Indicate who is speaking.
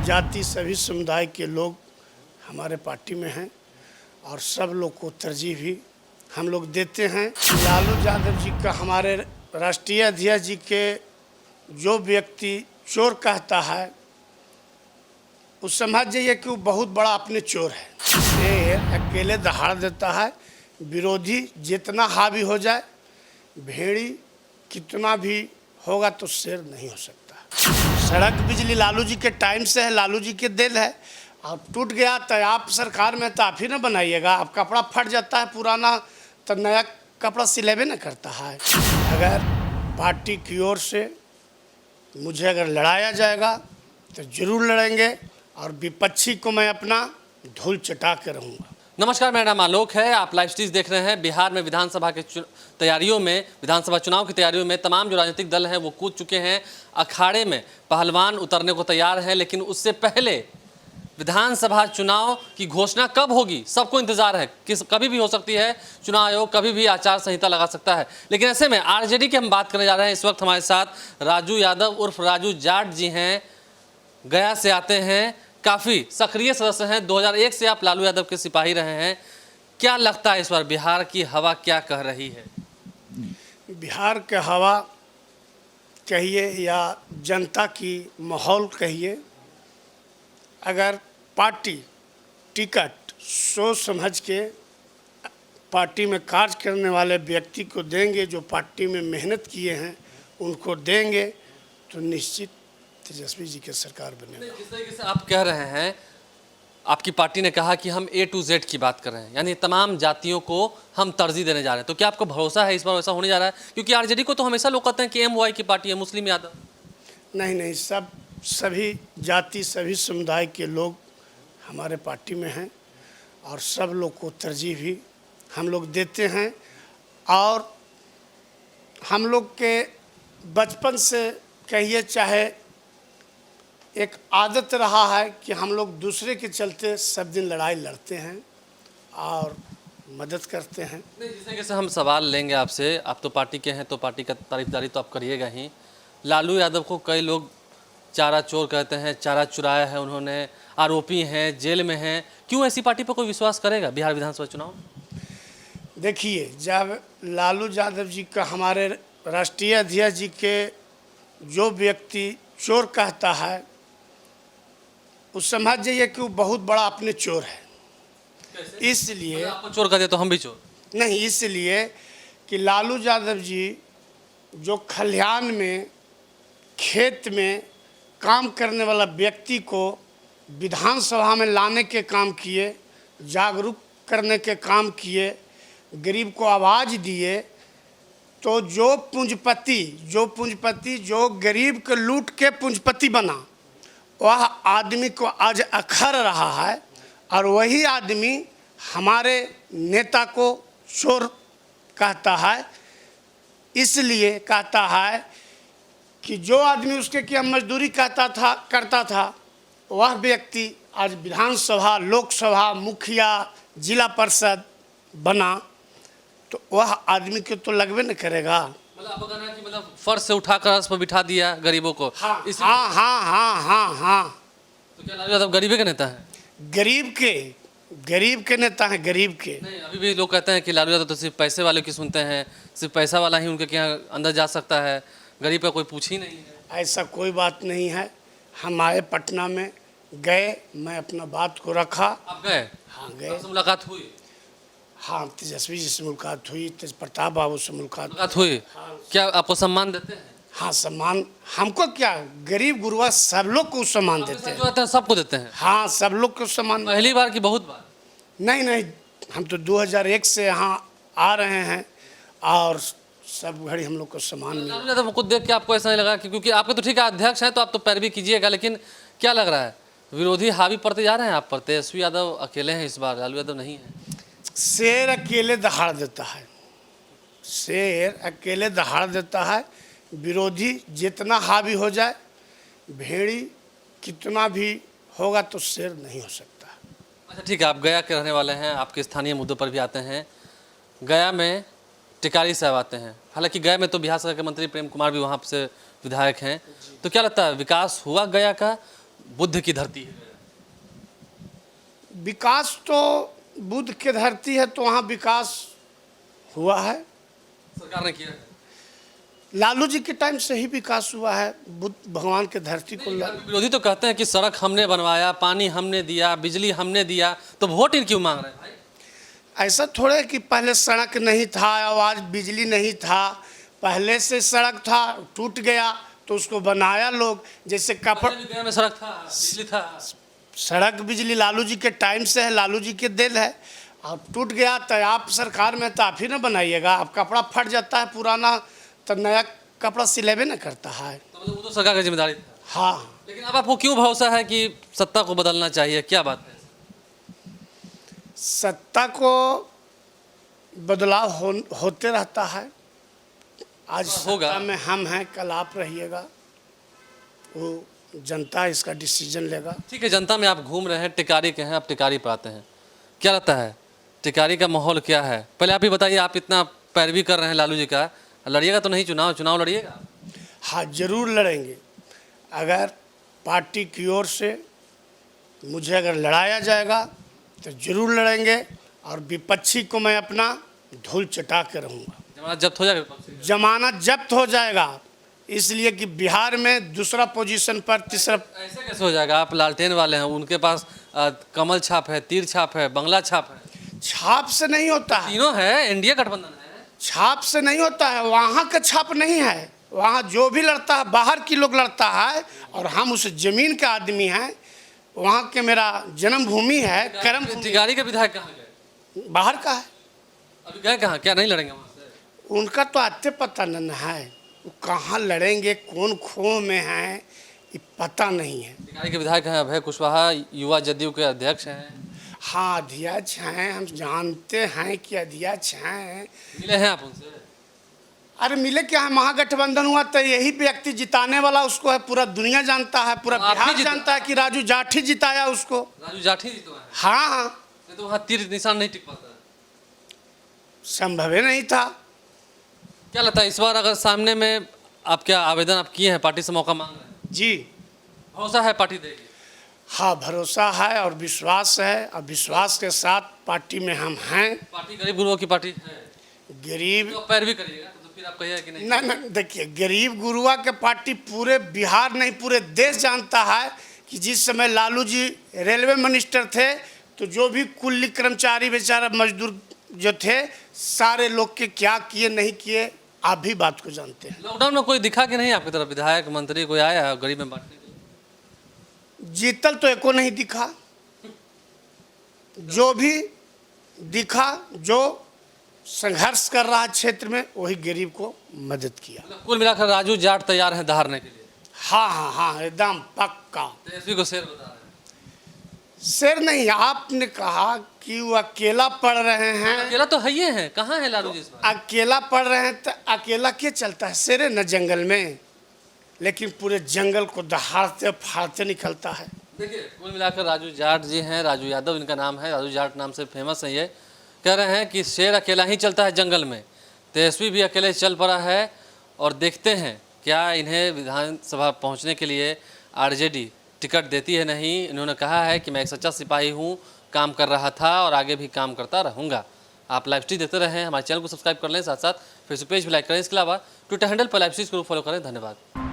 Speaker 1: जाति सभी समुदाय के लोग हमारे पार्टी में हैं और सब लोग को तरजीह भी हम लोग देते हैं। लालू यादव जी का हमारे राष्ट्रीय अध्यक्ष जी के जो व्यक्ति चोर कहता है उस समझ जाइए कि वो बहुत बड़ा अपने चोर है। शेर अकेले दहाड़ देता है, विरोधी जितना हावी हो जाए, भेड़ी कितना भी होगा तो शेर नहीं हो सकता। सड़क बिजली लालू जी के टाइम से है, लालू जी के दिल है। अब टूट गया तो आप सरकार में तो आप ही ना बनाइएगा। अब कपड़ा फट जाता है पुराना तो नया कपड़ा सिलेबे न करता है। अगर पार्टी की ओर से मुझे अगर लड़ाया जाएगा तो ज़रूर लड़ेंगे और विपक्षी को मैं अपना धूल चटा के रहूँगा।
Speaker 2: नमस्कार, मेरा नाम आलोक है। आप लाइव स्ट्रीम देख रहे हैं। बिहार में विधानसभा के तैयारियों में, विधानसभा चुनाव की तैयारियों में तमाम जो राजनीतिक दल हैं वो कूद चुके हैं। अखाड़े में पहलवान उतरने को तैयार है, लेकिन उससे पहले विधानसभा चुनाव की घोषणा कब होगी सबको इंतजार है। कभी भी हो सकती है, चुनाव आयोग कभी भी आचार संहिता लगा सकता है। लेकिन ऐसे में आरजेडी की हम बात करने जा रहे हैं। इस वक्त हमारे साथ राजू यादव उर्फ राजू जाट जी हैं, गया से आते हैं, काफ़ी सक्रिय सदस्य हैं। 2001 से आप लालू यादव के सिपाही रहे हैं। क्या लगता है इस बार बिहार की हवा क्या कह रही है?
Speaker 1: बिहार के हवा कहिए या जनता की माहौल कहिए, अगर पार्टी टिकट सोच समझ के पार्टी में कार्य करने वाले व्यक्ति को देंगे, जो पार्टी में मेहनत किए हैं उनको देंगे, तो निश्चित तेजस्वी जी की सरकार बनेगी।
Speaker 2: जिस तरीके से आप कह रहे हैं, आपकी पार्टी ने कहा कि हम A to Z की बात कर रहे हैं, यानी तमाम जातियों को हम तरजीह देने जा रहे हैं। तो क्या आपको भरोसा है इस बार ऐसा होने जा रहा है? क्योंकि आरजेडी को तो हमेशा लोग कहते हैं कि MY की पार्टी है, मुस्लिम यादव।
Speaker 1: नहीं, सभी जाति सभी समुदाय के लोग हमारे पार्टी में हैं और सब लोग को तरजीह भी हम लोग देते हैं। और हम लोग के बचपन से कहिए चाहे एक आदत रहा है कि हम लोग दूसरे के चलते सब दिन लड़ाई लड़ते हैं और मदद करते हैं।
Speaker 2: नहीं, जिस तरीके से हम सवाल लेंगे आपसे, आप तो पार्टी के हैं तो पार्टी का तारीफदारी तो आप करिएगा ही। लालू यादव को कई लोग चारा चोर कहते हैं, चारा चुराया है उन्होंने, आरोपी हैं, जेल में हैं। क्यों ऐसी पार्टी पर कोई विश्वास करेगा बिहार विधानसभा चुनाव?
Speaker 1: देखिए, जब लालू यादव जी का हमारे राष्ट्रीय अध्यक्ष जी के जो व्यक्ति चोर कहता है उस समझ जाइए कि वो बहुत बड़ा अपने चोर है। इसलिए
Speaker 2: आपको चोर कहते तो हम भी चोर
Speaker 1: नहीं, इसलिए कि लालू यादव जी जो खलिहान में खेत में काम करने वाला व्यक्ति को विधानसभा में लाने के काम किए, जागरूक करने के काम किए, गरीब को आवाज़ दिए, तो जो पूंजीपति जो गरीब को लूट के पूंजीपति बना, वह आदमी को आज अखर रहा है। और वही आदमी हमारे नेता को चोर कहता है। इसलिए कहता है कि जो आदमी उसके क्या मजदूरी करता था वह व्यक्ति आज विधानसभा, लोकसभा, मुखिया, जिला परिषद बना, तो वह आदमी को तो लगबे न करेगा।
Speaker 2: मतलब आप कहना है कि मतलब फर्श से उठाकर अर्श पर बिठा दिया गरीबों को।
Speaker 1: हाँ।
Speaker 2: तो क्या लालू यादव गरीबी के नेता है?
Speaker 1: गरीब के नेता हैं, गरीब के
Speaker 2: नहीं। अभी भी लोग कहते हैं कि लालू यादव तो सिर्फ पैसे वाले की सुनते हैं, सिर्फ पैसा वाला ही उनके यहाँ अंदर जा सकता है, गरीब का कोई पूछ ही नहीं है।
Speaker 1: ऐसा कोई बात नहीं है। हम आए पटना में, गए, मैं अपना बात को रखा।
Speaker 2: आप गए?
Speaker 1: हाँ, गए।
Speaker 2: आपसे मुलाकात हुई?
Speaker 1: हाँ, तेजस्वी जी से मुलाकात हुई, तेज प्रताप बाबू से मुलाकात
Speaker 2: हुई। क्या आपको सम्मान देते हैं?
Speaker 1: हाँ, सम्मान हमको क्या, गरीब गुरुआ सब लोग को सम्मान देते हैं।
Speaker 2: सबको देते हैं?
Speaker 1: हाँ, सब लोग को सम्मान।
Speaker 2: पहली बार की बहुत बार?
Speaker 1: नहीं, हम तो 2001 से यहाँ आ रहे हैं और सब घड़ी हम लोग को सम्मान मिला।
Speaker 2: लालू यादव को देख के आपको ऐसा नहीं लगा कि, क्योंकि आपके तो ठीक है अध्यक्ष हैं तो आप तो पैरवी कीजिएगा, लेकिन क्या लग रहा है विरोधी हावी पड़ते जा रहे हैं आप पर? तेजस्वी यादव अकेले हैं इस बार, लालू यादव नहीं है।
Speaker 1: शेर अकेले दहाड़ देता है, शेर अकेले दहाड़ देता है, विरोधी जितना हावी हो जाए, भेड़ी कितना भी होगा तो शेर नहीं हो सकता।
Speaker 2: अच्छा ठीक है, आप गया के रहने वाले हैं, आपके स्थानीय मुद्दों पर भी आते हैं। गया में टिकारी साहब आते हैं, हालांकि गया में तो बिहार सरकार के मंत्री प्रेम कुमार भी वहाँ से विधायक हैं, तो क्या लगता है विकास हुआ गया का? बुद्ध की धरती है।
Speaker 1: विकास तो बुद्ध की धरती है, तो वहाँ विकास हुआ है।
Speaker 2: सरकार ने किया है।
Speaker 1: लालू जी के टाइम से ही विकास हुआ है। बुद्ध भगवान के धरती को
Speaker 2: विरोधी तो कहते हैं कि सड़क हमने बनवाया, पानी हमने दिया, बिजली हमने दिया, तो वोट इन क्यों मांग रहे हैं भाई?
Speaker 1: ऐसा थोड़े कि पहले सड़क नहीं था और आज बिजली नहीं था। पहले से सड़क था, टूट गया तो उसको बनाया लोग। जैसे कपड़
Speaker 2: गया में सड़क था, बिजली था।
Speaker 1: सड़क बिजली लालू जी के टाइम से है, लालू जी के देन है। अब टूट गया तो आप सरकार में तो आप ही ना बनाइएगा। अब कपड़ा फट जाता है पुराना तो नया कपड़ा सिलेबे ना करता है।
Speaker 2: तो मतलब वो तो सरकार की जिम्मेदारी था।
Speaker 1: हाँ,
Speaker 2: लेकिन अब आपको क्यों भरोसा है कि सत्ता को बदलना चाहिए, क्या बात है?
Speaker 1: सत्ता को बदलाव होते रहता है। आज
Speaker 2: होगा।
Speaker 1: सत्ता में हम हैं, कल आप रहिएगा। वो जनता इसका डिसीजन लेगा।
Speaker 2: ठीक है, जनता में आप घूम रहे हैं, टिकारी के हैं, आप टिकारी पर आते हैं, क्या लगता है टिकारी का माहौल क्या है? पहले आप ही बताइए, आप इतना पैरवी कर रहे हैं लालू जी का, लड़िएगा तो नहीं चुनाव लड़िएगा?
Speaker 1: हाँ, जरूर लड़ेंगे। अगर पार्टी की ओर से मुझे अगर लड़ाया जाएगा तो जरूर लड़ेंगे, और विपक्षी को मैं अपना धूल चटा के रहूँगा।
Speaker 2: जमानत जब्त हो जाएगा विपक्षी की?
Speaker 1: जमानत जब्त हो जाएगा, इसलिए कि बिहार में दूसरा पोजीशन पर, तीसरा।
Speaker 2: ऐसे कैसे हो जाएगा? आप लालटेन वाले हैं, उनके पास कमल छाप है, तीर छाप है, बंगला छाप है।
Speaker 1: छाप से नहीं होता है,
Speaker 2: तीनों है, एनडीए गठबंधन है।
Speaker 1: छाप से नहीं होता है। वहाँ का छाप नहीं है। वहाँ जो भी लड़ता है बाहर की लोग लड़ता है, और हम उस जमीन के आदमी हैं। वहाँ के मेरा जन्मभूमि है, कर्म भूमि।
Speaker 2: टिकारी के विधायक कहाँ गए?
Speaker 1: बाहर का है।
Speaker 2: अभी गए कहाँ? क्या नहीं लड़ेंगे वहाँ से?
Speaker 1: उनका तो आते पता नहीं है, वो कहाँ लड़ेंगे, कौन खो में है, ये पता नहीं है।
Speaker 2: टिकारी के विधायक हैं अभय कुशवाहा, युवा जदयू के अध्यक्ष हैं।
Speaker 1: हाँ, अध्यक्ष हैं, हम जानते हैं कि अध्यक्ष हैं।
Speaker 2: मिले हैं आप उनसे?
Speaker 1: अरे मिले क्या है, महागठबंधन हुआ तो यही व्यक्ति जिताने वाला उसको है, पूरा दुनिया जानता है, पूरा
Speaker 2: तो आप ही
Speaker 1: बिहार
Speaker 2: जिता-
Speaker 1: जानता है कि राजू जाठी जिताया उसको।
Speaker 2: राजू जाठी जी तो है।
Speaker 1: हाँ हाँ,
Speaker 2: नहीं तो वहाँ तीर निशान नहीं टिक पाता है।
Speaker 1: संभव ही नहीं था।
Speaker 2: क्या लगता है इस बार अगर सामने में आप क्या आवेदन आप किए हैं, पार्टी से मौका मांग रहे हैं?
Speaker 1: जी
Speaker 2: भरोसा है पार्टी देगी?
Speaker 1: हाँ, भरोसा है और विश्वास है, और विश्वास के साथ पार्टी में हम हैं।
Speaker 2: पार्टी गरीब गुरुओं की पार्टी है,
Speaker 1: गरीब
Speaker 2: तो पैरवी करिएगा तो फिर आप कहिए कि नहीं?
Speaker 1: ना, देखिए, गरीब गुरुआ के पार्टी पूरे बिहार नहीं पूरे देश जानता है कि जिस समय लालू जी रेलवे मिनिस्टर थे तो जो भी कुल्ली कर्मचारी बेचारा मजदूर जो थे, सारे लोग के क्या किए नहीं किए, आप भी बात को जानते हैं।
Speaker 2: लॉकडाउन में कोई दिखा कि नहीं आपकी तरफ? विधायक मंत्री कोई आया है गरीब में बांटने के लिए?
Speaker 1: जीतल तो एको नहीं दिखा। जो भी दिखा, जो संघर्ष कर रहा है क्षेत्र में, वही गरीब को मदद किया।
Speaker 2: मतलब कुल मिलाकर राजू जाट तैयार है धारने के लिए?
Speaker 1: हाँ हाँ हाँ, एकदम पक्का।
Speaker 2: तेजस्वी को शेर बता रहे हैं।
Speaker 1: शेर नहीं, आपने कहा कि वो अकेला पढ़ रहे हैं।
Speaker 2: अकेला तो है ही है, कहाँ है लालू जी इस बार?
Speaker 1: अकेला पढ़ रहे हैं तो अकेला क्या चलता है? शेर है न जंगल में, लेकिन पूरे जंगल को दहाड़ते फाड़ते निकलता है।
Speaker 2: देखिए, कुल मिलाकर राजू जाट जी हैं, राजू यादव इनका नाम है, राजू जाट नाम से फेमस है। ये कह रहे हैं कि शेर अकेला ही चलता है जंगल में, तेजस्वी भी अकेले चल पड़ा है। और देखते हैं क्या इन्हें विधानसभा पहुंचने के लिए आरजेडी टिकट देती है नहीं। इन्होंने कहा है कि मैं एक सच्चा सिपाही हूँ, काम कर रहा था और आगे भी काम करता रहूँगा। आप लाइव स्ट्रीम देखते रहें, हमारे चैनल को सब्सक्राइब कर लें, साथ साथ फेसबुक पेज भी लाइक करें। इसके अलावा ट्विटर हैंडल पर लाइव स्ट्रीम को फॉलो करें। धन्यवाद।